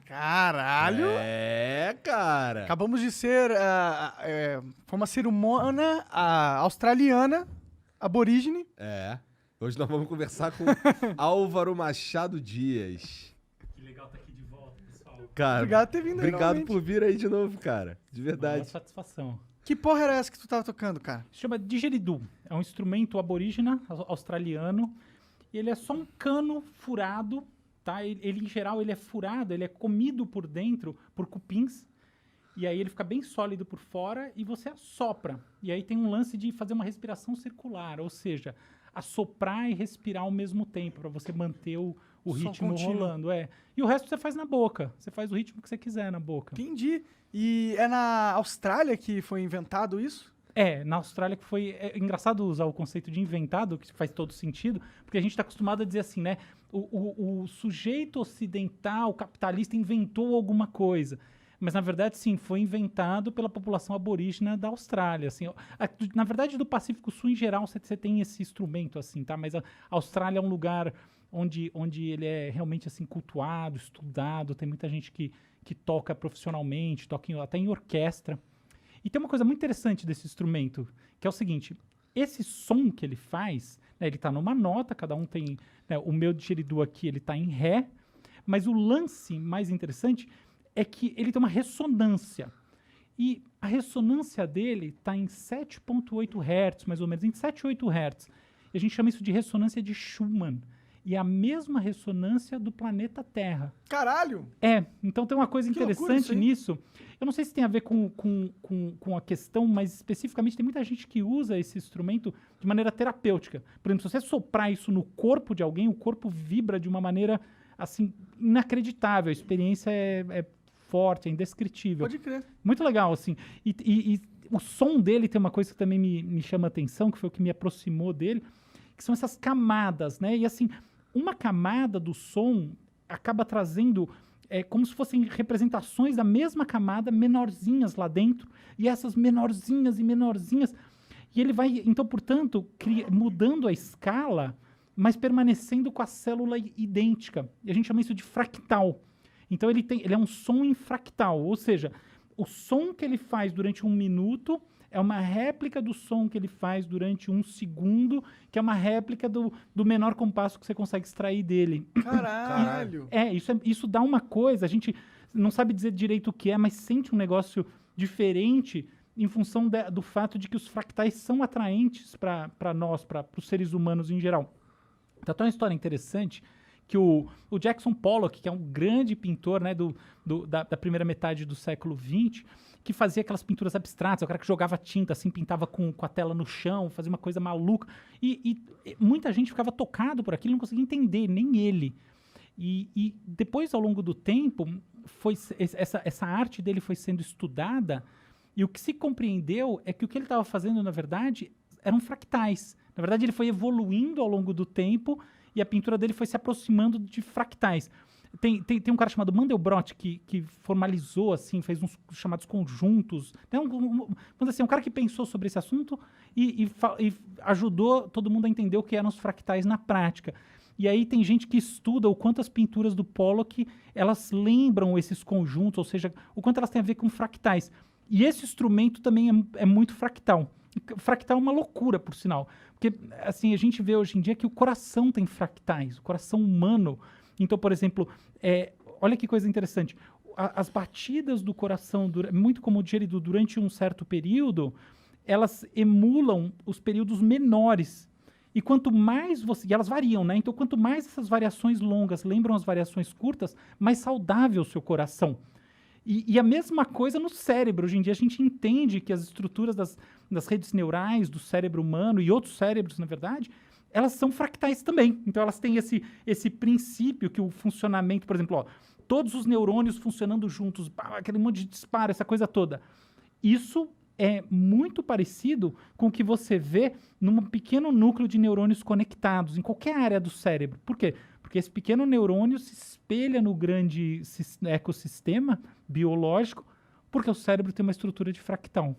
Caralho! É, cara. Acabamos de ser. Foi uma cerimônia australiana, aborígene. É. Hoje nós vamos conversar com Álvaro Machado Dias. Que legal estar aqui de volta, pessoal. Cara, Obrigado por ter vindo aí, obrigado novamente. por vir aí de novo, cara. De Uma verdade. satisfação. Que porra era essa que tu tava tocando, cara? Se chama didgeridoo. É um instrumento aborígena australiano. E ele é só um cano furado, tá? Ele, em geral, ele é furado, ele é comido por dentro por cupins. E aí ele fica bem sólido por fora e você assopra. E aí tem um lance de fazer uma respiração circular, ou seja, assoprar e respirar ao mesmo tempo, para você manter o Som ritmo contínuo. rolando. E o resto você faz na boca. Você faz o ritmo que você quiser na boca. Entendi. E é na Austrália que foi inventado isso? Na Austrália que foi... É engraçado usar o conceito de inventado, que faz todo sentido, porque a gente está acostumado a dizer assim, né? O sujeito ocidental, capitalista, inventou alguma coisa. Mas, na verdade, sim, foi inventado pela população aborígena da Austrália. Assim, na verdade, do Pacífico Sul, em geral, você tem esse instrumento, assim, tá? Mas a Austrália é um lugar onde ele é realmente, assim, cultuado, estudado. Tem muita gente que toca profissionalmente, toca até em orquestra. E tem uma coisa muito interessante desse instrumento, que é o seguinte, esse som que ele faz, né, ele está numa nota, cada um tem... Né, o meu didgeridoo aqui, ele está em Ré, mas o lance mais interessante é que ele tem uma ressonância. E a ressonância dele está em 7,8 Hz, mais ou menos, em 7, 8 Hz. E a gente chama isso de ressonância de Schumann. E é a mesma ressonância do planeta Terra. Caralho! Então tem uma coisa Que loucura interessante isso aí. nisso. Eu não sei se tem a ver com a questão, mas especificamente tem muita gente que usa esse instrumento de maneira terapêutica. Por exemplo, se você soprar isso no corpo de alguém, o corpo vibra de uma maneira, assim, inacreditável. A experiência é forte, é indescritível. Pode crer. Muito legal, assim. E o som dele tem uma coisa que também me chama a atenção, que foi o que me aproximou dele, que são essas camadas, né? E assim, uma camada do som acaba trazendo como se fossem representações da mesma camada, menorzinhas lá dentro, e essas menorzinhas e menorzinhas. E ele vai, então, portanto, mudando a escala, mas permanecendo com a célula idêntica. E a gente chama isso de fractal. Então ele é um som em fractal, ou seja, o som que ele faz durante 1 minuto é uma réplica do som que ele faz durante 1 segundo, que é uma réplica do menor compasso que você consegue extrair dele. Caralho! Isso dá uma coisa, a gente não sabe dizer direito o que é, mas sente um negócio diferente em função do fato de que os fractais são atraentes para nós, para os seres humanos em geral. Então tem uma história interessante que o Jackson Pollock, que é um grande pintor, né, da primeira metade do século XX, que fazia aquelas pinturas abstratas, o cara que jogava tinta, assim, pintava com a tela no chão, fazia uma coisa maluca. E muita gente ficava tocado por aquilo, não conseguia entender, nem ele. E depois, ao longo do tempo, essa arte dele foi sendo estudada, e o que se compreendeu é que o que ele estava fazendo, na verdade, eram fractais. Na verdade, ele foi evoluindo ao longo do tempo, e a pintura dele foi se aproximando de fractais. Tem um cara chamado Mandelbrot que formalizou, assim, fez uns chamados conjuntos. Né? Um cara que pensou sobre esse assunto e ajudou todo mundo a entender o que eram os fractais na prática. E aí tem gente que estuda o quanto as pinturas do Pollock, elas lembram esses conjuntos, ou seja, o quanto elas têm a ver com fractais. E esse instrumento também é muito fractal. Fractal é uma loucura, por sinal. Porque, assim, a gente vê hoje em dia que o coração tem fractais, o coração humano. Então, por exemplo, olha que coisa interessante. as batidas do coração, muito como digerido durante um certo período, elas emulam os períodos menores. E quanto mais você... E elas variam, né? Então, quanto mais essas variações longas lembram as variações curtas, mais saudável o seu coração. E a mesma coisa no cérebro. Hoje em dia a gente entende que as estruturas das redes neurais do cérebro humano e outros cérebros, na verdade, elas são fractais também. Então elas têm esse princípio que o funcionamento, por exemplo, todos os neurônios funcionando juntos, aquele monte de disparo, essa coisa toda. Isso é muito parecido com o que você vê num pequeno núcleo de neurônios conectados em qualquer área do cérebro. Por quê? Porque esse pequeno neurônio se espelha no grande ecossistema biológico, porque o cérebro tem uma estrutura de fractal.